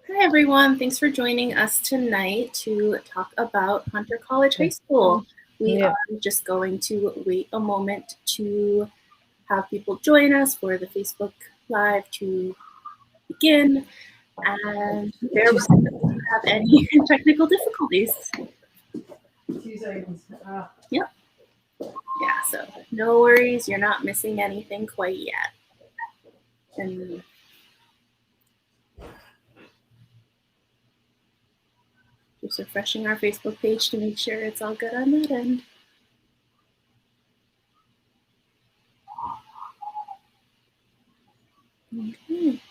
Hi, everyone. Thanks for joining us tonight to talk about Hunter College High School. We are just going to wait a moment to have people join us for the Facebook Live to begin. And bear with us if we have any technical difficulties. 2 seconds. Yep. Yeah, so no worries. You're not missing anything quite yet. And just refreshing our Facebook page to make sure it's all good on that end. Okay.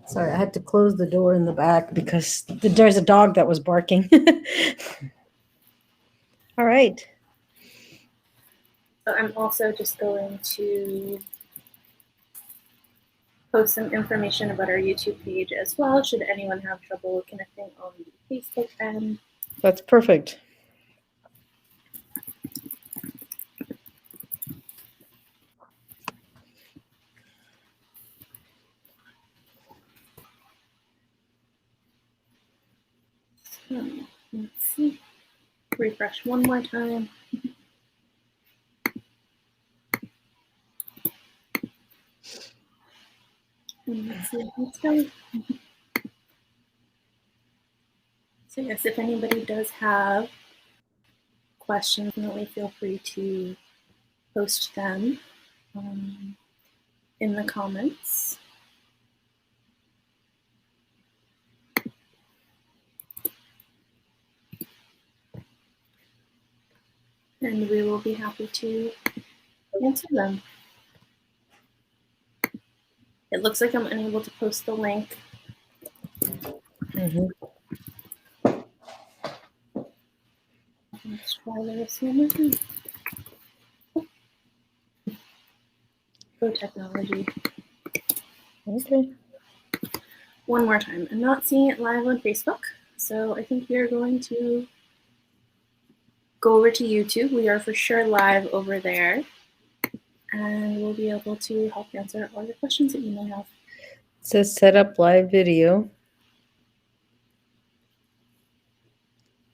Sorry, I had to close the door in the back because there's a dog that was barking. All right. So I'm also just going to post some information about our YouTube page as well, should anyone have trouble connecting on the Facebook end. That's perfect. So, let's see. Refresh one more time. And let's see how it's going. So yes, if anybody does have questions, definitely feel free to post them in the comments. And we will be happy to answer them. It looks like I'm unable to post the link. Let's try this one more time. Go technology. Okay. One more time. I'm not seeing it live on Facebook, so I think we are going to go over to YouTube. We are for sure live over there, and we'll be able to help answer all your questions that you may have. It says set up live video.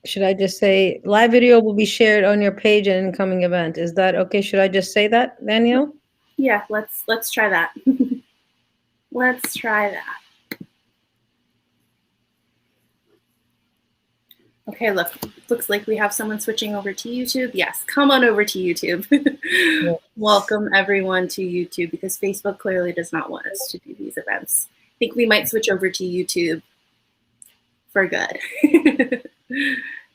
Should I just say live video will be shared on your page and incoming event? Is that okay? Should I just say that, Danielle? Yeah, let's try that. Let's try that. Okay, looks like we have someone switching over to YouTube. Yes, come on over to YouTube. Yes. Welcome everyone to YouTube, because Facebook clearly does not want us to do these events. I think we might switch over to YouTube for good.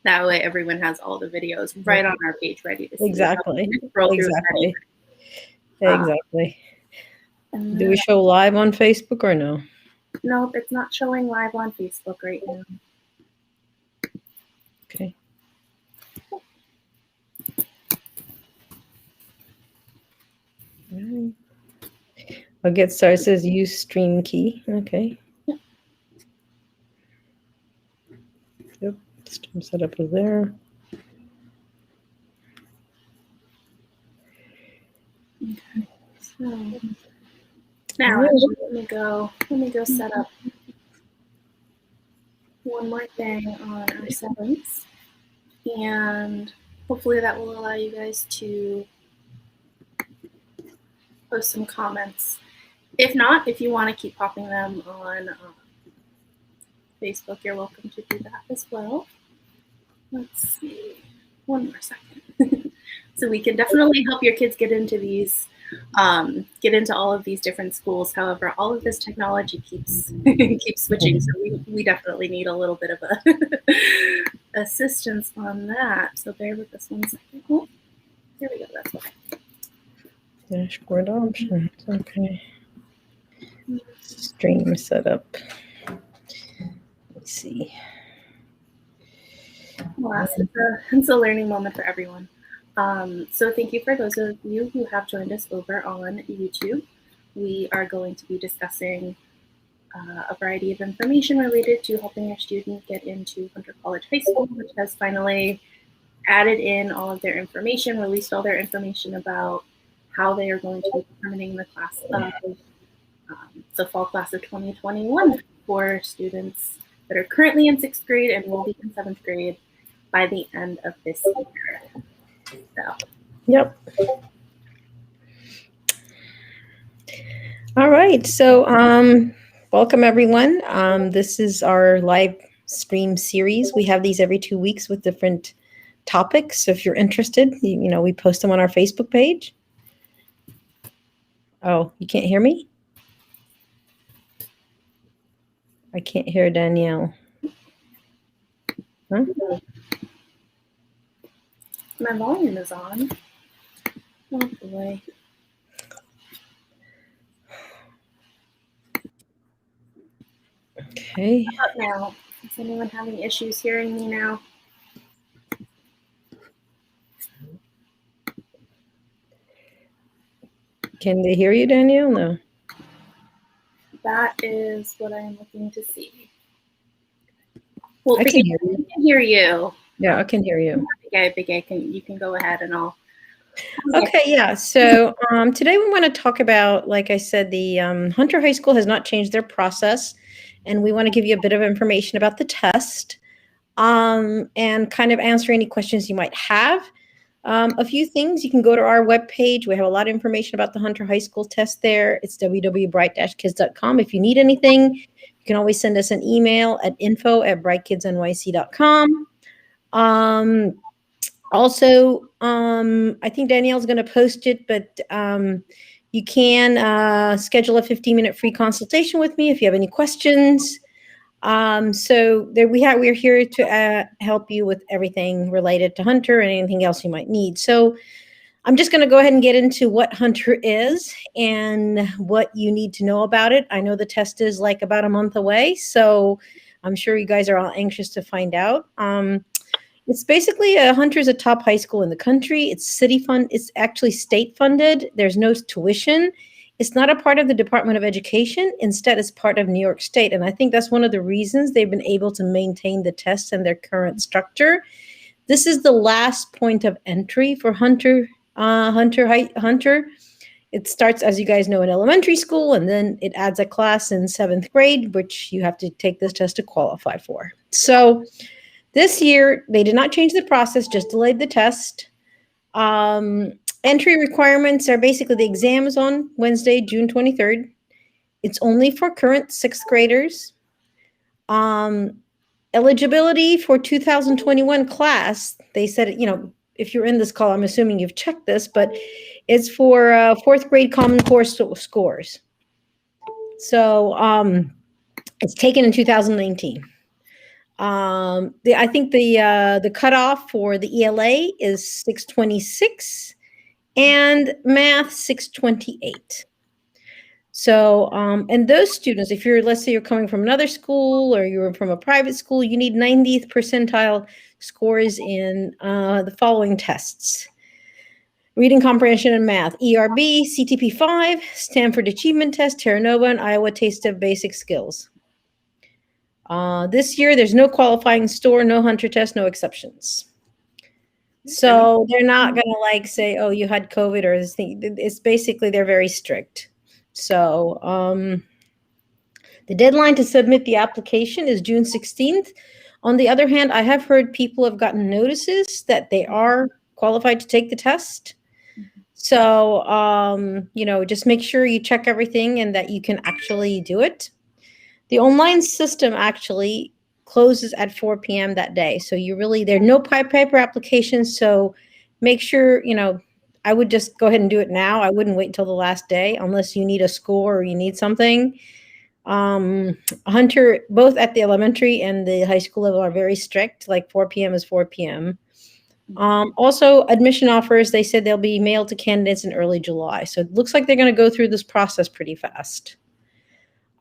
That way everyone has all the videos right on our page ready to see. Exactly. Exactly. Exactly. Do we show live on Facebook or no? Nope, it's not showing live on Facebook right now. Okay. Right. I'll get started. It says use stream key. Okay. Yep. Stream setup is there. Okay. So now let me go set up one more thing on our settings, and hopefully that will allow you guys to post some comments. If not, if you want to keep popping them on Facebook, you're welcome to do that as well. Let's see, one more second. So we can definitely help your kids get into these, get into all of these different schools. However, all of this technology keeps switching, so we definitely need a little bit of a assistance on that. So bear with us 1 second. Oh, here we go. That's why. Dashboard options. Okay. Stream setup. see. Well, it's a learning moment for everyone. So thank you for those of you who have joined us over on YouTube. We are going to be discussing a variety of information related to helping your student get into Hunter College High School, which has finally added in all of their information, released all their information about how they are going to be determining the class of the fall class of 2021 for students that are currently in 6th grade and will be in 7th grade by the end of this year. So. Yep. All right. So welcome, everyone. This is our live stream series. We have these every 2 weeks with different topics. So if you're interested, we post them on our Facebook page. Oh, you can't hear me? I can't hear Danielle. Huh? My volume is on. Oh boy. Okay. How about now? Is anyone having issues hearing me now? Can they hear you, Danielle? No. That is what I am looking to see. Well, I can hear you. I can hear you. Yeah, I can hear you. Big A, you can go ahead and I'll. Okay, yeah. So today we want to talk about, like I said, the Hunter High School has not changed their process, and we want to give you a bit of information about the test and kind of answer any questions you might have. A few things, you can go to our webpage. We have a lot of information about the Hunter High School test there. It's www.bright-kids.com. If you need anything, you can always send us an email at info@brightkidsnyc.com. Also, I think Danielle's going to post it, but you can schedule a 15-minute free consultation with me if you have any questions. So there we're here to help you with everything related to Hunter and anything else you might need. So I'm just going to go ahead and get into what Hunter is and what you need to know about it. I know the test is like about a month away, so I'm sure you guys are all anxious to find out. It's basically Hunter is a top high school in the country. It's it's actually state funded. There's no tuition. It's not a part of the Department of Education. Instead, it's part of New York State. And I think that's one of the reasons they've been able to maintain the test and their current structure. This is the last point of entry for Hunter. It starts, as you guys know, in elementary school, and then it adds a class in 7th grade, which you have to take this test to qualify for. So this year, they did not change the process, just delayed the test. Entry requirements are basically the exam is on Wednesday, June 23rd. It's only for current 6th graders. Eligibility for 2021 class, they said, if you're in this call, I'm assuming you've checked this, but it's for 4th grade Common Core scores. So it's taken in 2019. I think the cutoff for the ELA is 626 and math 628. So, and those students, if let's say you're coming from another school or you're from a private school, you need 90th percentile scores in the following tests: reading comprehension and math, ERB, CTP5, Stanford Achievement Test, Terra Nova, and Iowa Taste of Basic Skills. This year, there's no qualifying store, no Hunter test, no exceptions. So they're not going to say, oh, you had COVID or this thing. It's basically, they're very strict. So the deadline to submit the application is June 16th. On the other hand, I have heard people have gotten notices that they are qualified to take the test. So, just make sure you check everything and that you can actually do it. The online system actually closes at 4 p.m. that day. So there are no paper applications. So make sure, I would just go ahead and do it now. I wouldn't wait until the last day unless you need a score or you need something. Hunter, both at the elementary and the high school level, are very strict. Like 4 p.m. is 4 p.m. Also, admission offers, they said they'll be mailed to candidates in early July. So it looks like they're going to go through this process pretty fast.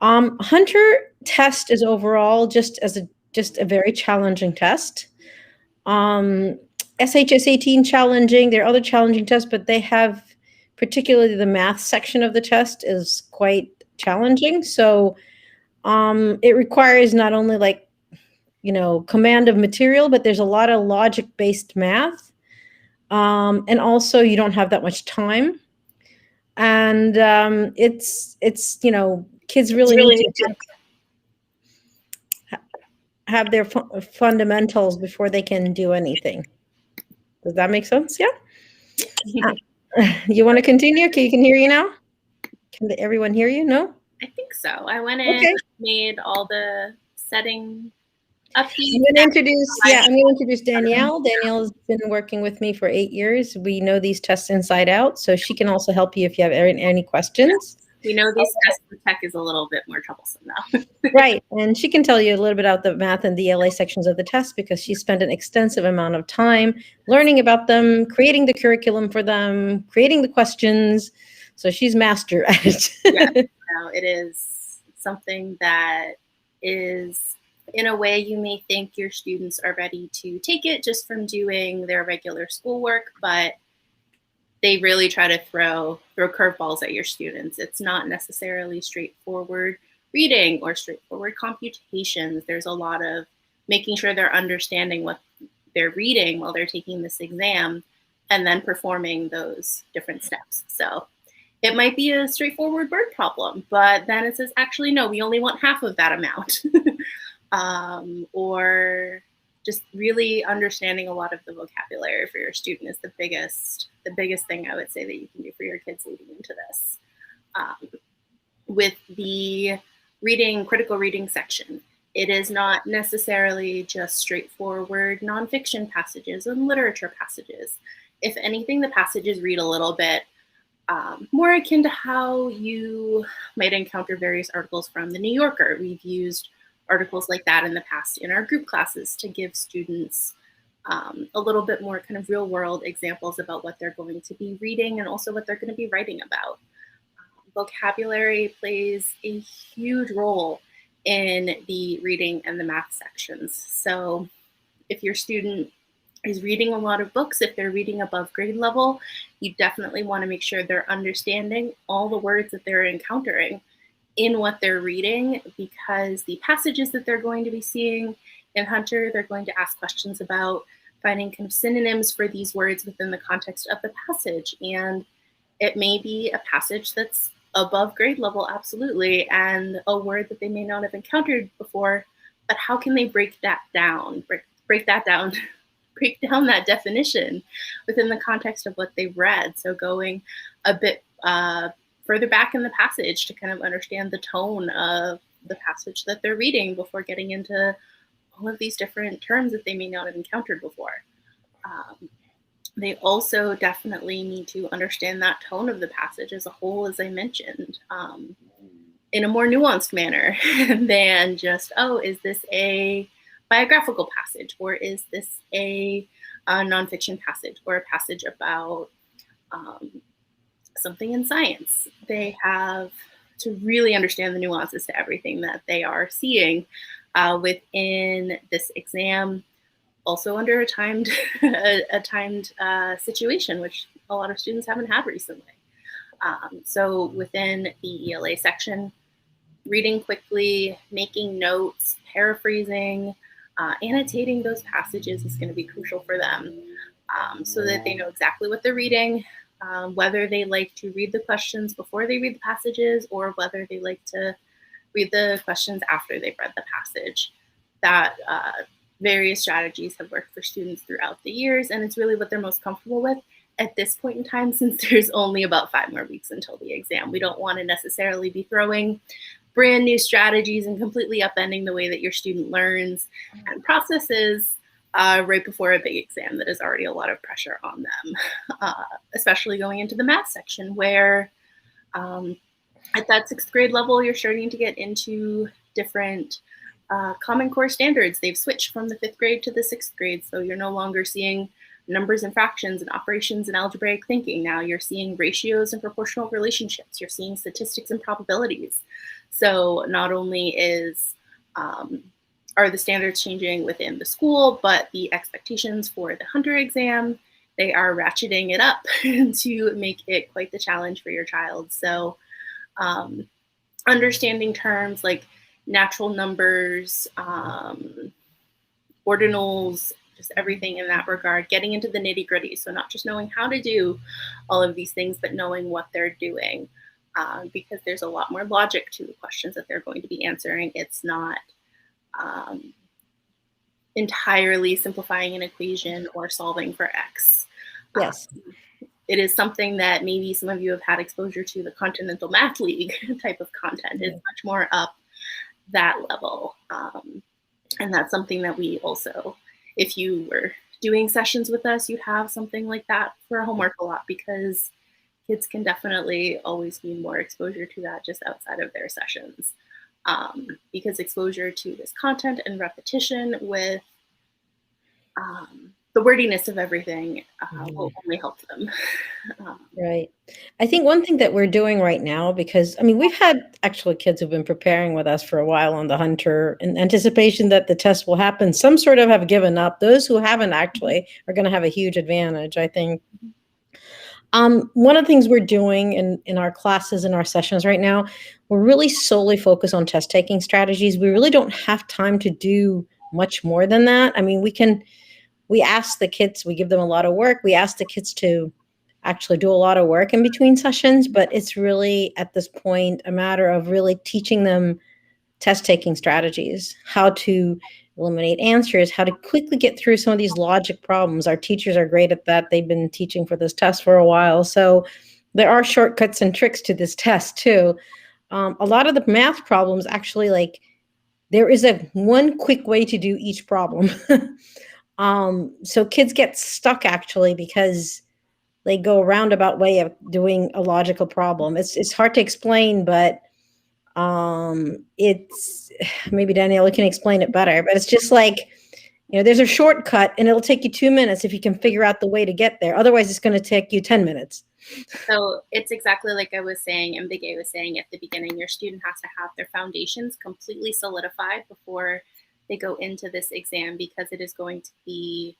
Hunter test is overall just as a just a very challenging test. SHS 18 challenging. There are other challenging tests, but they have, particularly the math section of the test is quite challenging. So it requires not only like, command of material, but there's a lot of logic-based math. And also you don't have that much time. And it's kids really need to have their fundamentals before they can do anything. Does that make sense? Yeah. You want to continue? Okay, you can hear you now? Can everyone hear you? No? I think so. I went in, made all the setting updates. I'm going to introduce Danielle. Danielle's been working with me for 8 years. We know these tests inside out, so she can also help you if you have any questions. We know these tests, the tech is a little bit more troublesome now. Right, and she can tell you a little bit about the math and the ELA sections of the test because she spent an extensive amount of time learning about them, creating the curriculum for them, creating the questions. So she's master at it. It is something that is, in a way, you may think your students are ready to take it just from doing their regular schoolwork, but they really try to throw curveballs at your students. It's not necessarily straightforward reading or straightforward computations. There's a lot of making sure they're understanding what they're reading while they're taking this exam and then performing those different steps. So it might be a straightforward word problem, but then it says, actually, no, we only want half of that amount. Or just really understanding a lot of the vocabulary for your student is the biggest thing I would say that you can do for your kids leading into this. With the critical reading section, it is not necessarily just straightforward nonfiction passages and literature passages. If anything, the passages read a little bit more akin to how you might encounter various articles from the New Yorker. We've used articles like that in the past in our group classes to give students a little bit more kind of real world examples about what they're going to be reading and also what they're going to be writing about. Vocabulary plays a huge role in the reading and the math sections. So if your student is reading a lot of books, if they're reading above grade level, you definitely want to make sure they're understanding all the words that they're encountering in what they're reading, because the passages that they're going to be seeing in Hunter, they're going to ask questions about finding kind of synonyms for these words within the context of the passage. And it may be a passage that's above grade level, absolutely, and a word that they may not have encountered before, but how can they break that down, break down that definition within the context of what they've read? So going a bit further back in the passage to kind of understand the tone of the passage that they're reading before getting into all of these different terms that they may not have encountered before. They also definitely need to understand that tone of the passage as a whole, as I mentioned, in a more nuanced manner than just, oh, is this a biographical passage, or is this a nonfiction passage, or a passage about something in science? They have to really understand the nuances to everything that they are seeing within this exam, also under a timed situation, which a lot of students haven't had recently. So within the ELA section, reading quickly, making notes, paraphrasing, annotating those passages is going to be crucial for them, so that they know exactly what they're reading, whether they like to read the questions before they read the passages or whether they like to read the questions after they've read the passage. That various strategies have worked for students throughout the years, and it's really what they're most comfortable with at this point in time, since there's only about 5 more weeks until the exam. We don't want to necessarily be throwing brand new strategies and completely upending the way that your student learns and processes right before a big exam that is already a lot of pressure on them, especially going into the math section where at that 6th grade level, you're starting to get into different Common Core standards. They've switched from the 5th grade to the 6th grade, so you're no longer seeing numbers and fractions and operations and algebraic thinking. Now you're seeing ratios and proportional relationships. You're seeing statistics and probabilities. So not only is are the standards changing within the school, but the expectations for the Hunter exam, they are ratcheting it up to make it quite the challenge for your child. So understanding terms like natural numbers, ordinals, just everything in that regard, getting into the nitty gritty. So not just knowing how to do all of these things, but knowing what they're doing, because there's a lot more logic to the questions that they're going to be answering. It's not entirely simplifying an equation or solving for X. Yes. It is something that maybe some of you have had exposure to, the Continental Math League type of content. It's much more up that level. And that's something that we also, if you were doing sessions with us, you have something like that for homework a lot, because kids can definitely always need more exposure to that just outside of their sessions. Because exposure to this content and repetition with the wordiness of everything will only help them. Right. I think one thing that we're doing right now, because I mean, we've had actually kids who've been preparing with us for a while on the Hunter in anticipation that the test will happen. Some sort of have given up. Those who haven't actually are going to have a huge advantage, I think. One of the things we're doing in our classes and our sessions right now, we're really solely focused on test taking strategies. We really don't have time to do much more than that. I mean, we ask the kids, we give them a lot of work. We ask the kids to actually do a lot of work in between sessions, but it's really at this point a matter of really teaching them test taking strategies, how to eliminate answers, how to quickly get through some of these logic problems. Our teachers are great at that. They've been teaching for this test for a while. So there are shortcuts and tricks to this test too. A lot of the math problems actually, like, there is one quick way to do each problem. So kids get stuck actually because they go a roundabout way of doing a logical problem. It's hard to explain, but it's maybe Daniela can explain it better. But it's just like, there's a shortcut, and it'll take you 2 minutes if you can figure out the way to get there. Otherwise, it's going to take you 10 minutes. So it's exactly like I was saying, and Bige was saying at the beginning. Your student has to have their foundations completely solidified before they go into this exam, because it is going to be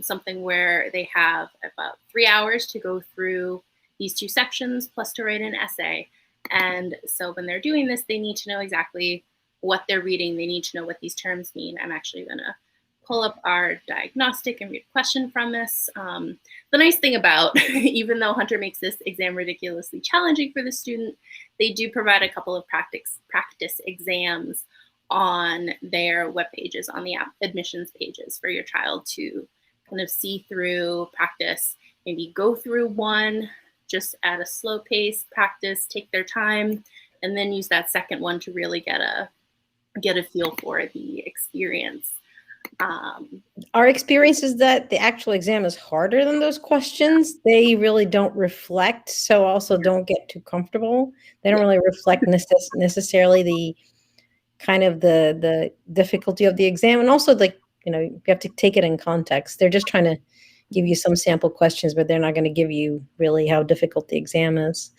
something where they have about 3 hours to go through these 2 sections plus to write an essay. And so when they're doing this, they need to know exactly what they're reading. They need to know what these terms mean. I'm actually going to pull up our diagnostic and read a question from this. The nice thing about, even though Hunter makes this exam ridiculously challenging for the student, they do provide a couple of practice exams on their web pages, on the admissions pages, for your child to kind of see through, practice, maybe go through one just at a slow pace, practice, take their time, and then use that second one to really get a feel for the experience. Our experience is that the actual exam is harder than those questions. They really don't reflect, so also don't get too comfortable. They don't really reflect necessarily the kind of the difficulty of the exam, and also you have to take it in context. They're just trying to give you some sample questions, but they're not going to give you really how difficult the exam is.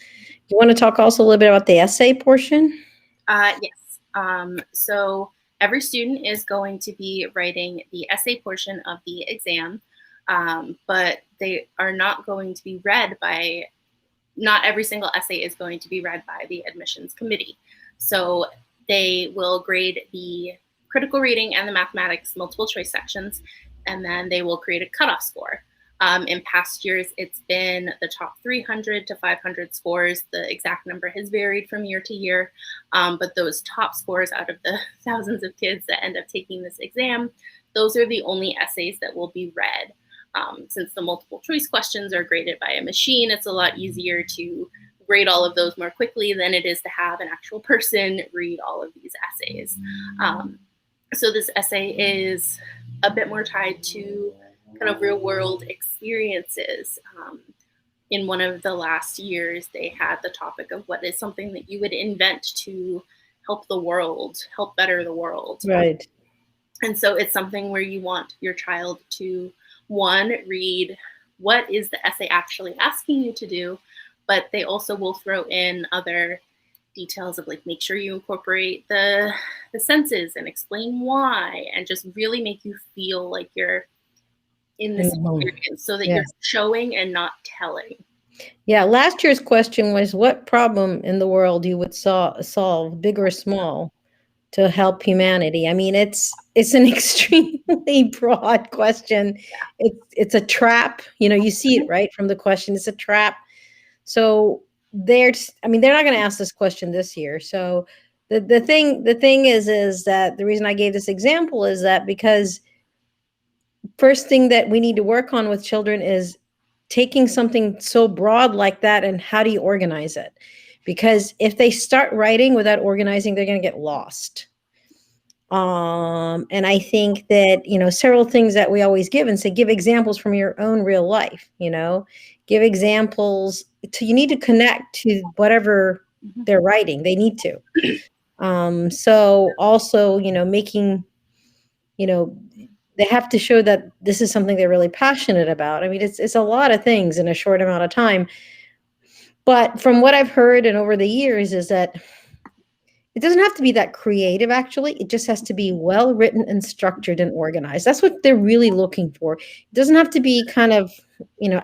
You want to talk also a little bit about the essay portion? Yes. So every student is going to be writing the essay portion of the exam, but they are not going to be read by, not every single essay is going to be read by the admissions committee. So they will grade the critical reading and the mathematics multiple choice sections, and then they will create a cutoff score. In past years, it's been the top 300 to 500 scores. The exact number has varied from year to year, but those top scores out of the thousands of kids that end up taking this exam, those are the only essays that will be read. Since the multiple choice questions are graded by a machine, it's a lot easier to grade all of those more quickly than it is to have an actual person read all of these essays. So this essay is a bit more tied to kind of real world experiences. In one of the last years, they had the topic of what is something that you would invent to help the world, help better the world. Right. And so it's something where you want your child to, one, read what is the essay actually asking you to do, but they also will throw in other details of like, make sure you incorporate the senses and explain why, and just really make you feel like you're in this experience, so that you're showing and not telling. Yeah, last year's question was, what problem in the world you would solve, big or small, to help humanity? I mean, it's an extremely broad question. It's a trap. You see it right from the question. It's a trap. So they're not going to ask this question this year. So the thing is that the reason I gave this example is that because first thing that we need to work on with children is taking something so broad like that, and how do you organize it? Because if they start writing without organizing, they're going to get lost. And I think that, several things that we always give and say, give examples from your own real life, give examples you need to connect to whatever they're writing. They need to. So also, making, they have to show that this is something they're really passionate about. I mean, it's a lot of things in a short amount of time. But from what I've heard and over the years is that it doesn't have to be that creative, actually. It just has to be well written and structured and organized. That's what they're really looking for. It doesn't have to be kind of,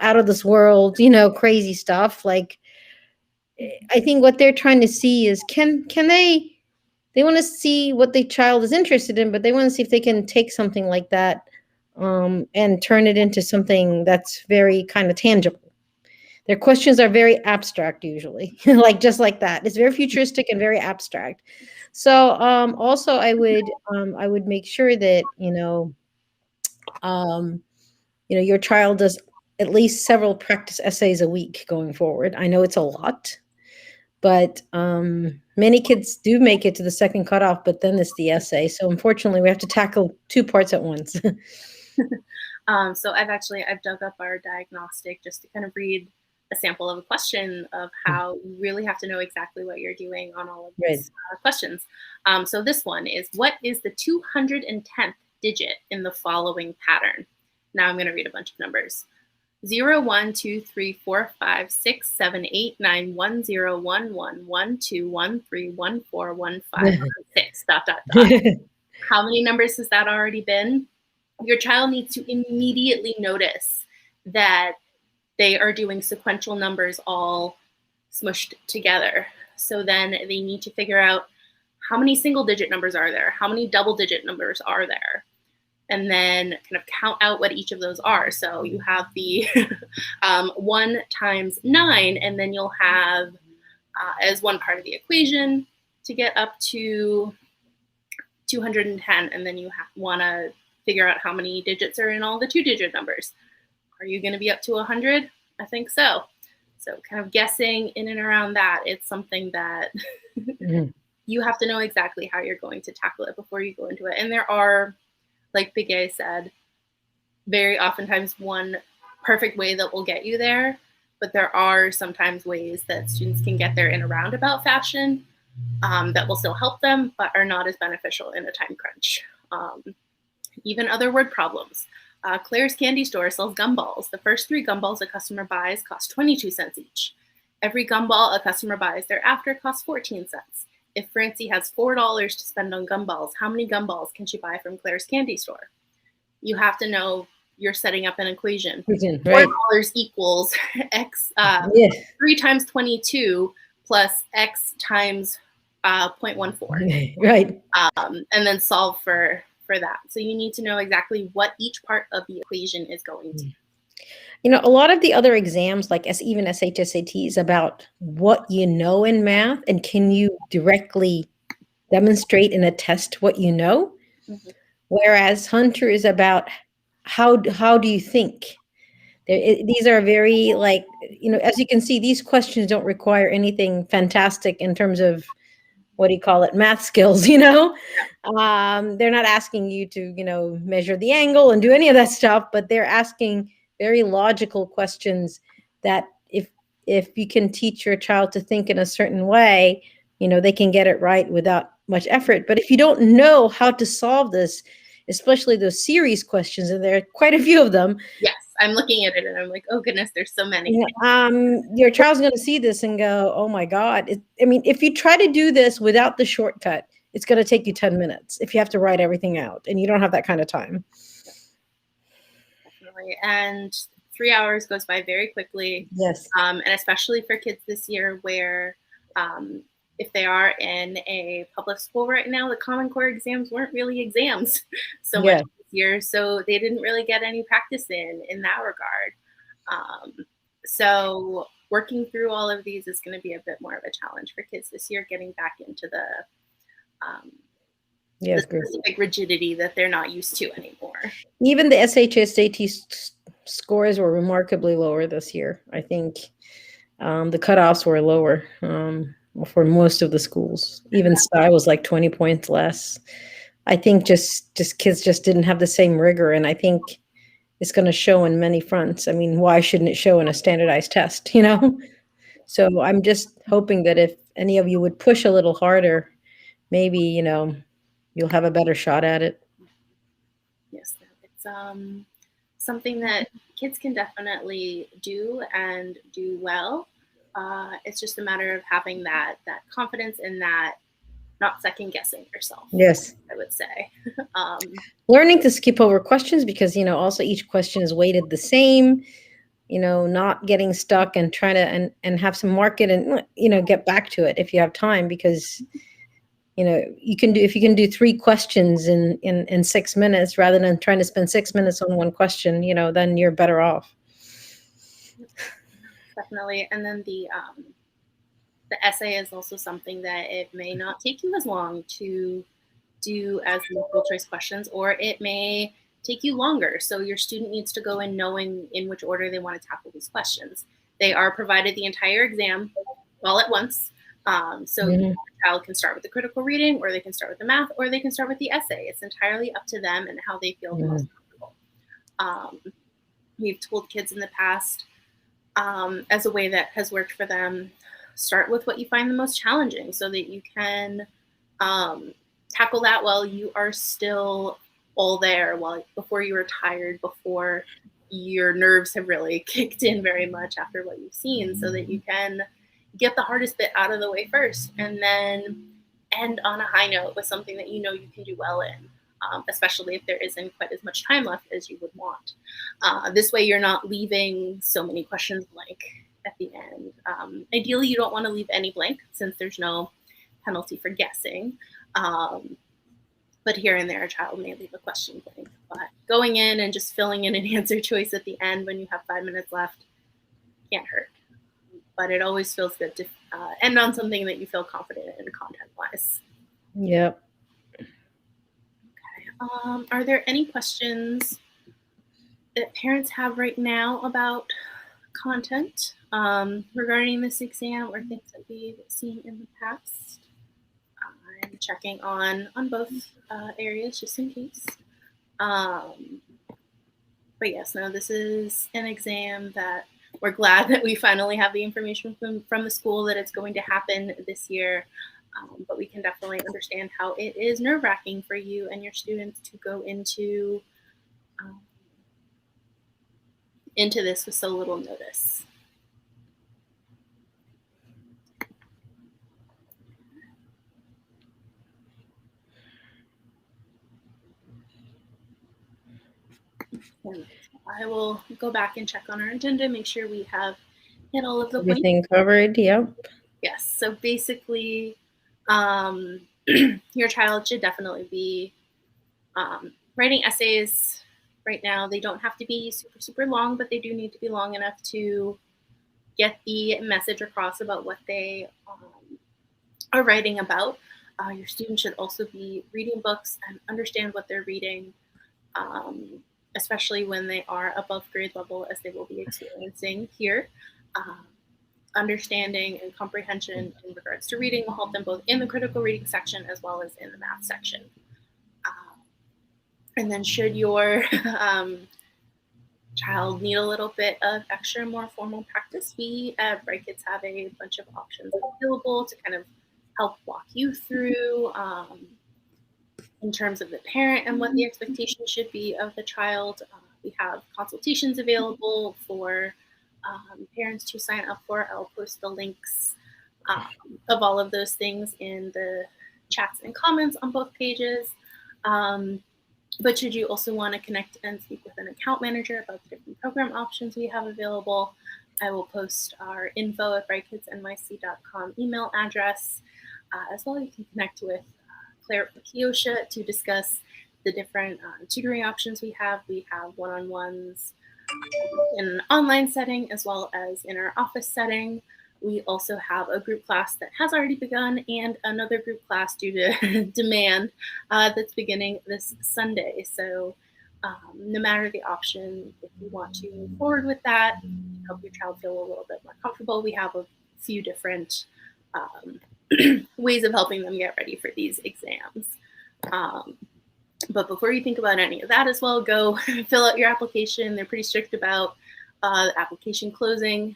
out of this world, crazy stuff. Like, I think what they're trying to see is, can they want to see what the child is interested in, but they want to see if they can take something like that and turn it into something that's very kind of tangible. Their questions are very abstract usually, just like that. It's very futuristic and very abstract. So also I would make sure that, your child does at least several practice essays a week going forward. I know it's a lot, but many kids do make it to the second cutoff, but then it's the essay. So unfortunately, we have to tackle two parts at once. So I've dug up our diagnostic just to kind of read a sample of a question of how you really have to know exactly what you're doing on all of these questions. So this one is, what is the 210th digit in the following pattern? Now I'm going to read a bunch of numbers. 0, 1, 2, 3, 4, 5, 6, 7, 8, 9, 1, 0, 1, 1, 1, 2, 1, 3, 1, 4, 1, 5, 1, 6, ... How many numbers has that already been? Your child needs to immediately notice that they are doing sequential numbers all smushed together. So then they need to figure out, how many single digit numbers are there? How many double digit numbers are there? And then kind of count out what each of those are. So you have the 1 times 9, and then you'll have as one part of the equation to get up to 210. And then you want to figure out how many digits are in all the 2-digit numbers. Are you going to be up to 100? I think so. So kind of guessing in and around that, it's something that you have to know exactly how you're going to tackle it before you go into it. And there are, like Bige said, very oftentimes one perfect way that will get you there, but there are sometimes ways that students can get there in a roundabout fashion that will still help them, but are not as beneficial in a time crunch. Even other word problems. Claire's Candy Store sells gumballs. The first 3 gumballs a customer buys cost 22 cents each. Every gumball a customer buys thereafter costs 14 cents. If Francie has $4 to spend on gumballs, how many gumballs can she buy from Claire's Candy Store? You have to know you're setting up an equation. Right. $4 equals X, 3 times 22 plus X times 0.14. Right. And then solve for that. So you need to know exactly what each part of the equation is going to. A lot of the other exams, like even SHSAT, is about what you know in math, and can you directly demonstrate in a test what you know? Whereas Hunter is about how do you think? These are very, as you can see, these questions don't require anything fantastic in terms of, math skills, they're not asking you to, measure the angle and do any of that stuff, but they're asking very logical questions that if you can teach your child to think in a certain way, they can get it right without much effort. But if you don't know how to solve this, especially those series questions, and there are quite a few of them, yes, I'm looking at it and I'm like, oh goodness, there's so many. Yeah, your child's going to see this and go, oh my God. I mean, if you try to do this without the shortcut, it's going to take you 10 minutes if you have to write everything out and you don't have that kind of time. Definitely. And 3 hours goes by very quickly. Yes. And especially for kids this year where if they are in a public school right now, the Common Core exams weren't really exams so much this year. So they didn't really get any practice in that regard. So working through all of these is going to be a bit more of a challenge for kids this year, getting back into the specific rigidity that they're not used to anymore. Even the SHSAT scores were remarkably lower this year. I think the cutoffs were lower for most of the schools. Even STI was like 20 points less. I think just kids just didn't have the same rigor, and I think it's going to show in many fronts. I mean, why shouldn't it show in a standardized test, you know? So I'm just hoping that if any of you would push a little harder, maybe, you know, you'll have a better shot at it. Yes, it's something that kids can definitely do and do well. It's just a matter of having that confidence and that not second guessing yourself. Yes, I would say. Learning to skip over questions because, you know, also each question is weighted the same. You know, not getting stuck and trying to and have some market and, you know, get back to it if you have time, because, you know, you can do, if you can do 3 questions in 6 minutes rather than trying to spend 6 minutes on one question, you know, then you're better off. Definitely. And then the essay is also something that it may not take you as long to do as multiple choice questions, or it may take you longer. So your student needs to go in knowing in which order they want to tackle these questions. They are provided the entire exam all at once. So the child can start with the critical reading, or they can start with the math, or they can start with the essay. It's entirely up to them and how they feel the most comfortable. We've told kids in the past, as a way that has worked for them, start with what you find the most challenging so that you can tackle that while you are still all there, before you are tired, before your nerves have really kicked in very much after what you've seen, so that you can get the hardest bit out of the way first and then end on a high note with something that you know you can do well in, especially if there isn't quite as much time left as you would want. This way you're not leaving so many questions blank at the end. Ideally, you don't want to leave any blank since there's no penalty for guessing. But here and there, a child may leave a question blank. But going in and just filling in an answer choice at the end when you have 5 minutes left can't hurt. But it always feels good to end on something that you feel confident in content-wise. Yep. Okay. Are there any questions that parents have right now about content regarding this exam, or things that we've seen in the past? I'm checking on both areas just in case. But yes, no, this is an exam that we're glad that we finally have the information from the school that it's going to happen this year. But we can definitely understand how it is nerve-wracking for you and your students to go into this with so little notice. I will go back and check on our agenda, make sure we have hit all of the points. Everything covered, yep. Yes, so basically, your child should definitely be writing essays. Right now, they don't have to be super, super long, but they do need to be long enough to get the message across about what they are writing about. Your students should also be reading books and understand what they're reading, especially when they are above grade level, as they will be experiencing here. Understanding and comprehension in regards to reading will help them both in the critical reading section as well as in the math section. And then should your child need a little bit of extra, more formal practice, we at Bright Kids have a bunch of options available to kind of help walk you through in terms of the parent and what the expectation should be of the child. We have consultations available for parents to sign up for. I'll post the links of all of those things in the chats and comments on both pages. But should you also want to connect and speak with an account manager about the different program options we have available, I will post our info@brightkidsnyc.com email address. As well, you can connect with Claire or Kiosha to discuss the different tutoring options we have. We have one-on-ones in an online setting as well as in our office setting. We also have a group class that has already begun and another group class due to demand that's beginning this Sunday. So no matter the option, if you want to move forward with that, help your child feel a little bit more comfortable, we have a few different ways of helping them get ready for these exams. But before you think about any of that as well, go fill out your application. They're pretty strict about the application closing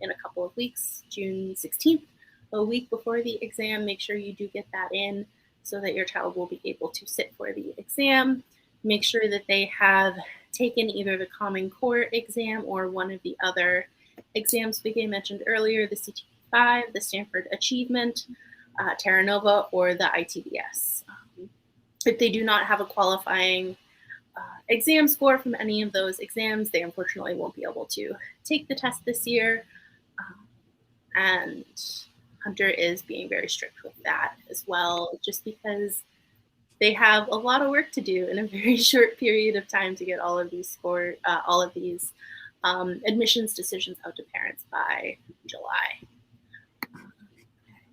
in a couple of weeks, June 16th, a week before the exam. Make sure you do get that in so that your child will be able to sit for the exam. Make sure that they have taken either the Common Core exam or one of the other exams Bige mentioned earlier, the CTP5, the Stanford Achievement, Terra Nova, or the ITBS. If they do not have a qualifying exam score from any of those exams, they unfortunately won't be able to take the test this year. And Hunter is being very strict with that as well, just because they have a lot of work to do in a very short period of time to get all of these admissions decisions out to parents by July.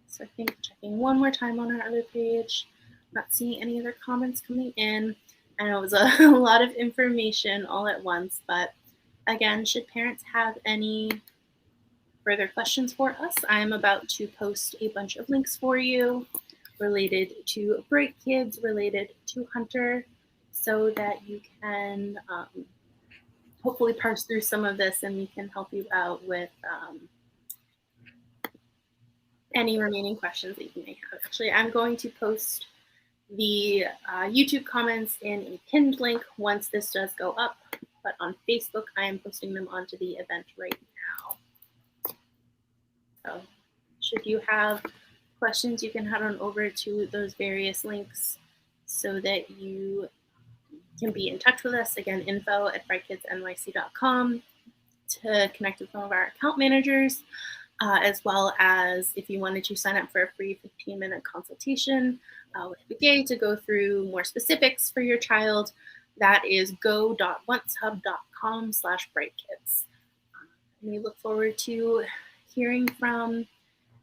So I think checking one more time on our other page, not seeing any other comments coming in. I know it was a lot of information all at once, but again, should parents have any further questions for us, I'm about to post a bunch of links for you related to Bright Kids, related to Hunter, so that you can hopefully parse through some of this and we can help you out with any remaining questions that you may have. Actually, I'm going to post the YouTube comments in a pinned link once this does go up, but on Facebook, I am posting them onto the event right now. So should you have questions, you can head on over to those various links so that you can be in touch with us. Again, info@brightkidsnyc.com to connect with some of our account managers, as well as if you wanted to sign up for a free 15-minute consultation with Bige to go through more specifics for your child, that is go.oncehub.com/brightkids. We look forward to hearing from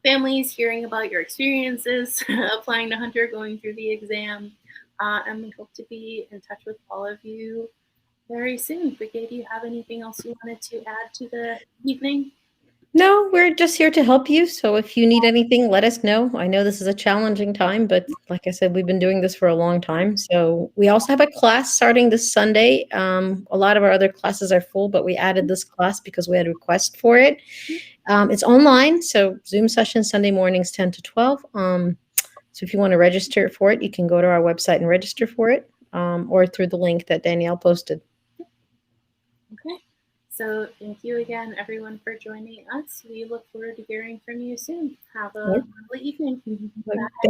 families, hearing about your experiences applying to Hunter, going through the exam, and we hope to be in touch with all of you very soon. Bige, do you have anything else you wanted to add to the evening? No, we're just here to help you. So if you need anything, let us know. I know this is a challenging time, but like I said, we've been doing this for a long time. So we also have a class starting this Sunday. A lot of our other classes are full, but we added this class because we had a request for it. It's online, so Zoom session Sunday mornings 10 to 12. So if you want to register for it, you can go to our website and register for it, or through the link that Danielle posted. Okay. So thank you again, everyone, for joining us. We look forward to hearing from you soon. Have a lovely evening. Bye.